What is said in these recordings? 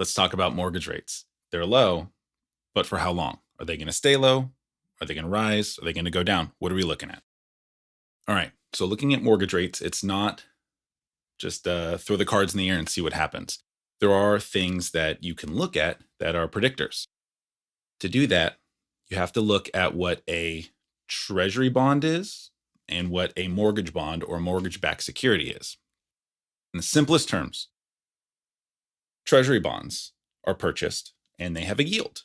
Let's talk about mortgage rates. They're low, but for how long? Are they going to stay low? Are they going to rise? Are they going to go down? What are we looking at? All right. So, looking at mortgage rates, it's not just throw the cards in the air and see what happens. There are things that you can look at that are predictors. To do that, you have to look at what a treasury bond is and what a mortgage bond or mortgage backed security is. In the simplest terms, treasury bonds are purchased and they have a yield,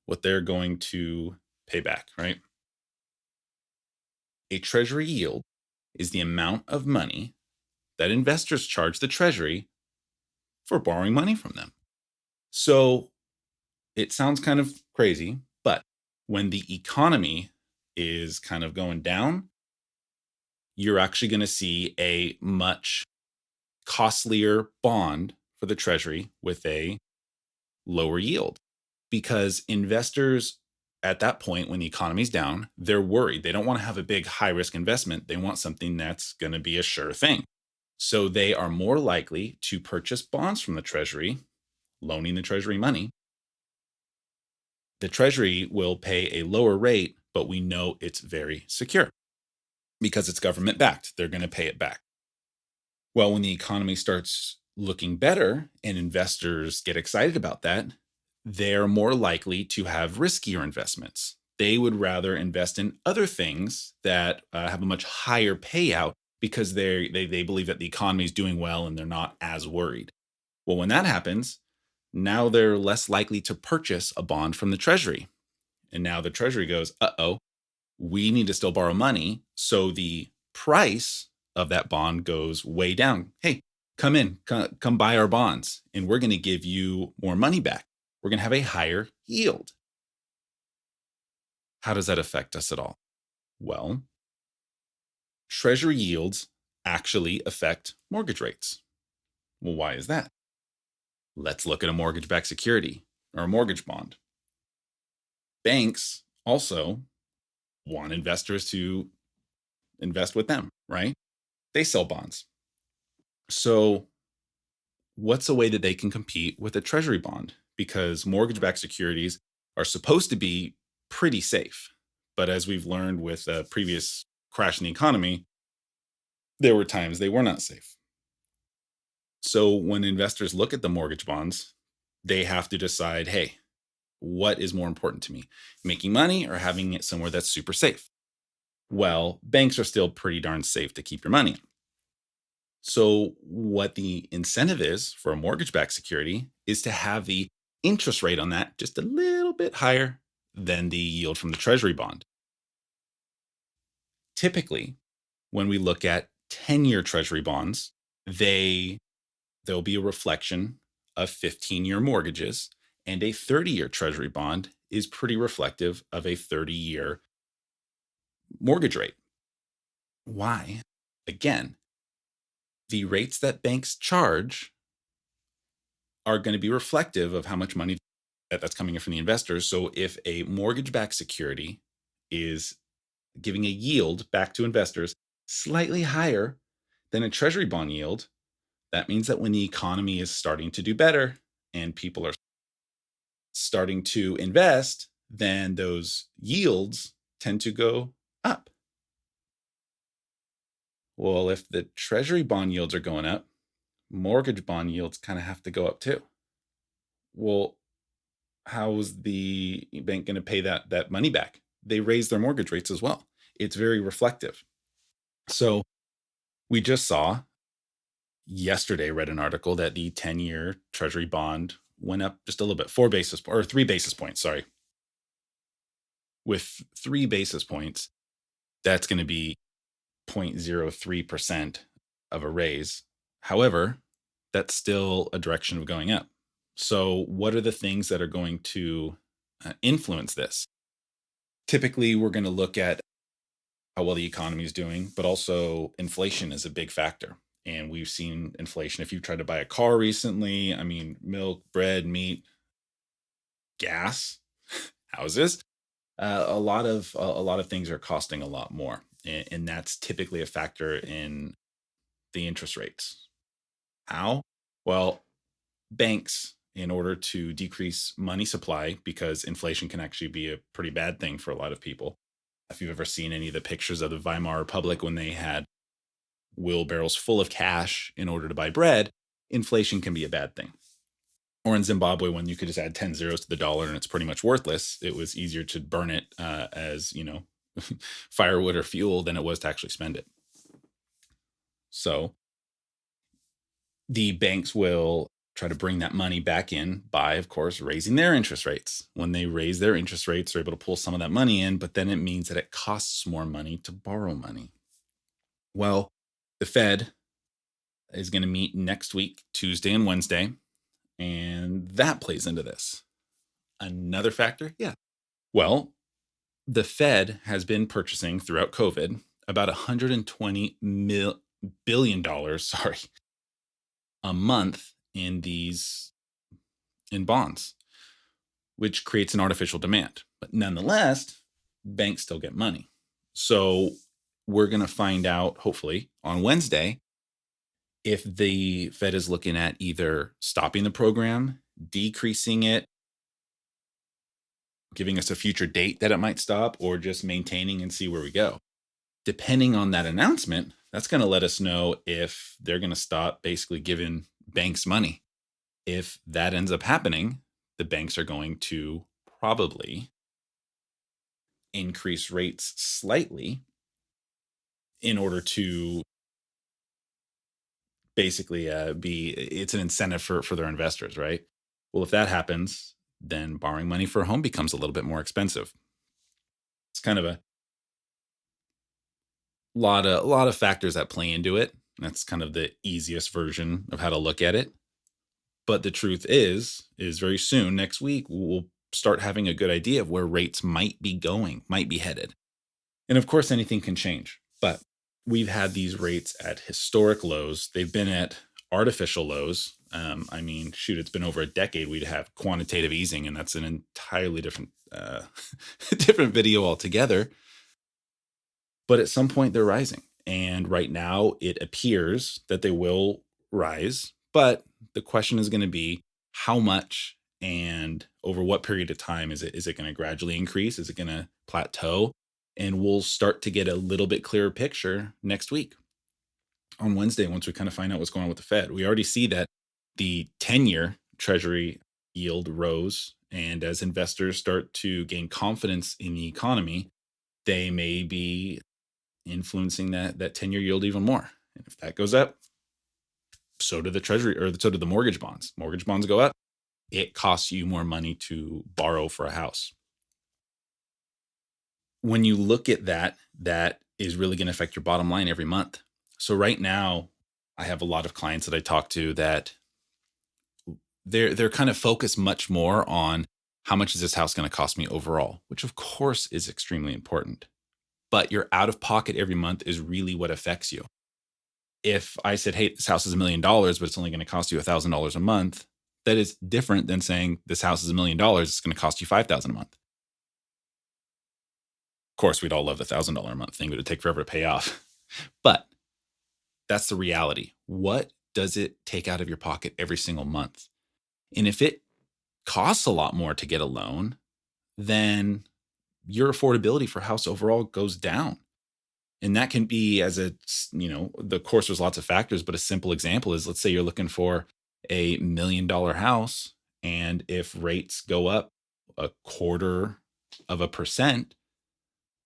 what they're going to pay back, right? A treasury yield is the amount of money that investors charge the treasury for borrowing money from them. So it sounds kind of crazy, but when the economy is kind of going down, you're actually going to see a much costlier bond for the treasury with a lower yield because investors at that point, when the economy's down, they're worried. They don't want to have a big high risk investment. They want something that's going to be a sure thing. So they are more likely to purchase bonds from the treasury, loaning the treasury money. The treasury will pay a lower rate, but we know it's very secure because it's government backed. They're going to pay it back. Well, when the economy starts looking better and investors get excited about that, they're more likely to have riskier investments. They would rather invest in other things that have a much higher payout because they believe that the economy is doing well and they're not as worried. Well, when that happens, now they're less likely to purchase a bond from the treasury. And now the treasury goes, uh-oh, we need to still borrow money. So the price of that bond goes way down. Hey, come in, come buy our bonds, and we're going to give you more money back. We're going to have a higher yield. How does that affect us at all? Well, treasury yields actually affect mortgage rates. Well, why is that? Let's look at a mortgage backed security or a mortgage bond. Banks also want investors to invest with them, right? They sell bonds. So, what's a way that they can compete with a treasury bond? Because mortgage backed securities are supposed to be pretty safe. But as we've learned with a previous crash in the economy, there were times they were not safe. So, when investors look at the mortgage bonds, they have to decide, hey, what is more important to me, making money or having it somewhere that's super safe? Well, banks are still pretty darn safe to keep your money. So, what the incentive is for a mortgage backed security is to have the interest rate on that just a little bit higher than the yield from the treasury bond. Typically, when we look at 10-year treasury bonds, they there'll be a reflection of 15-year mortgages, and a 30-year treasury bond is pretty reflective of a 30-year mortgage rate. Why? Again, the rates that banks charge are going to be reflective of how much money that's coming in from the investors. So if a mortgage backed security is giving a yield back to investors slightly higher than a treasury bond yield, that means that when the economy is starting to do better and people are starting to invest, then those yields tend to go up. Well, if the treasury bond yields are going up, mortgage bond yields kind of have to go up too. Well, how is the bank going to pay that money back? They raise their mortgage rates as well. It's very reflective. So we just saw yesterday, read an article that the 10-year treasury bond went up just a little bit, 4 basis or 3 basis points. Sorry, with 3 basis points, that's going to be 0.03% of a raise. However, that's still a direction of going up. So, what are the things that are going to influence this? Typically, we're going to look at how well the economy is doing, but also inflation is a big factor. And we've seen inflation. If you've tried to buy a car recently, I mean, milk, bread, meat, gas, houses, a lot of things are costing a lot more, and that's typically a factor in the interest rates. How? Well, banks in order to decrease money supply, because inflation can actually be a pretty bad thing for a lot of people. If you've ever seen any of the pictures of the Weimar Republic when they had wheelbarrows full of cash in order to buy bread, inflation can be a bad thing. Or in Zimbabwe, when you could just add 10 zeros to the dollar and it's pretty much worthless, it was easier to burn it as, firewood or fuel than it was to actually spend it. So the banks will try to bring that money back in by, of course, raising their interest rates. When they raise their interest rates, they're able to pull some of that money in, but then it means that it costs more money to borrow money. Well, the Fed is going to meet next week, Tuesday and Wednesday, and that plays into this. Another factor? Yeah. Well, the Fed has been purchasing throughout COVID about $120 billion, sorry, a month in bonds, which creates an artificial demand. But nonetheless, banks still get money. So we're going to find out, hopefully, on Wednesday, if the Fed is looking at either stopping the program, decreasing it, giving us a future date that it might stop, or just maintaining and see where we go. Depending on that announcement, that's going to let us know if they're going to stop basically giving banks money. If that ends up happening, the banks are going to probably increase rates slightly in order to basically it's an incentive for their investors, right? Well, if that happens, then borrowing money for a home becomes a little bit more expensive. It's kind of a lot of factors that play into it. That's kind of the easiest version of how to look at it. But the truth is very soon, next week, we'll start having a good idea of where rates might be going, might be headed. And of course, anything can change, but we've had these rates at historic lows. They've been at artificial lows. Shoot, it's been over a decade. We'd have quantitative easing, and that's an entirely different, different video altogether. But at some point, they're rising. And right now, it appears that they will rise. But the question is going to be how much and over what period of time is it? Is it going to gradually increase? Is it going to plateau? And we'll start to get a little bit clearer picture next week on Wednesday once we kind of find out what's going on with the Fed. We already see that the 10-year Treasury yield rose. And as investors start to gain confidence in the economy, they may be influencing that 10-year yield even more. And if that goes up, so do the Treasury, or so do the mortgage bonds. Mortgage bonds go up, it costs you more money to borrow for a house. When you look at that, that is really going to affect your bottom line every month. So right now, I have a lot of clients that I talk to that they're kind of focused much more on how much is this house going to cost me overall, which of course is extremely important. But your out of pocket every month is really what affects you. If I said, hey, this house is $1 million, but it's only going to cost you $1,000 a month, that is different than saying this house is $1 million, it's going to cost you $5,000 a month. Of course, we'd all love the $1,000 a month thing, but it'd take forever to pay off. But that's the reality. What does it take out of your pocket every single month? And if it costs a lot more to get a loan, then your affordability for a house overall goes down. And that can be of course, there's lots of factors, but a simple example is, let's say you're looking for a $1 million house. And if rates go up 0.25%,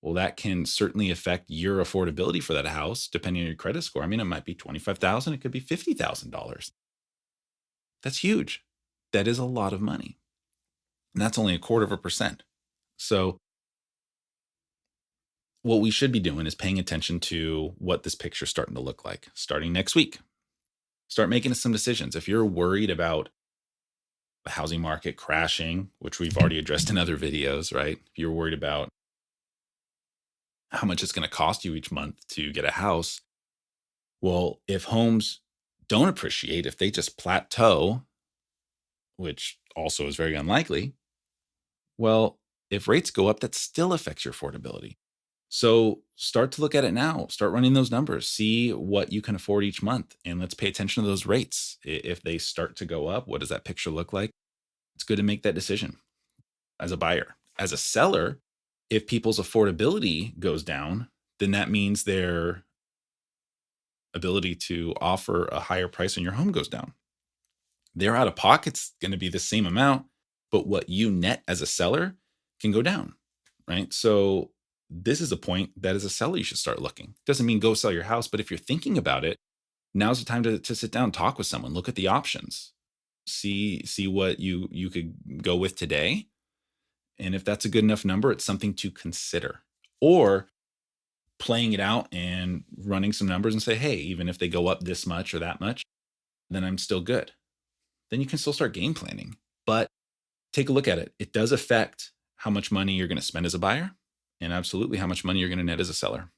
well, that can certainly affect your affordability for that house, depending on your credit score. It might be 25,000, it could be $50,000. That's huge. That is a lot of money. And that's only 0.25%. So what we should be doing is paying attention to what this picture's starting to look like starting next week. Start making some decisions. If you're worried about the housing market crashing, which we've already addressed in other videos, right? If you're worried about how much it's going to cost you each month to get a house, well, if homes don't appreciate, if they just plateau, which also is very unlikely, well, if rates go up, that still affects your affordability. So start to look at it now. Start running those numbers. See what you can afford each month. And let's pay attention to those rates. If they start to go up, what does that picture look like? It's good to make that decision as a buyer. As a seller, if people's affordability goes down, then that means their ability to offer a higher price on your home goes down. Their out of pocket's going to be the same amount, but what you net as a seller can go down, right? So this is a point that as a seller you should start looking. Doesn't mean go sell your house, but if you're thinking about it, now's the time to sit down, talk with someone, look at the options, see what you could go with today. And if that's a good enough number, it's something to consider. Or playing it out and running some numbers and say, hey, even if they go up this much or that much, then I'm still good. Then you can still start game planning. But take a look at it. It does affect how much money you're going to spend as a buyer and absolutely how much money you're going to net as a seller.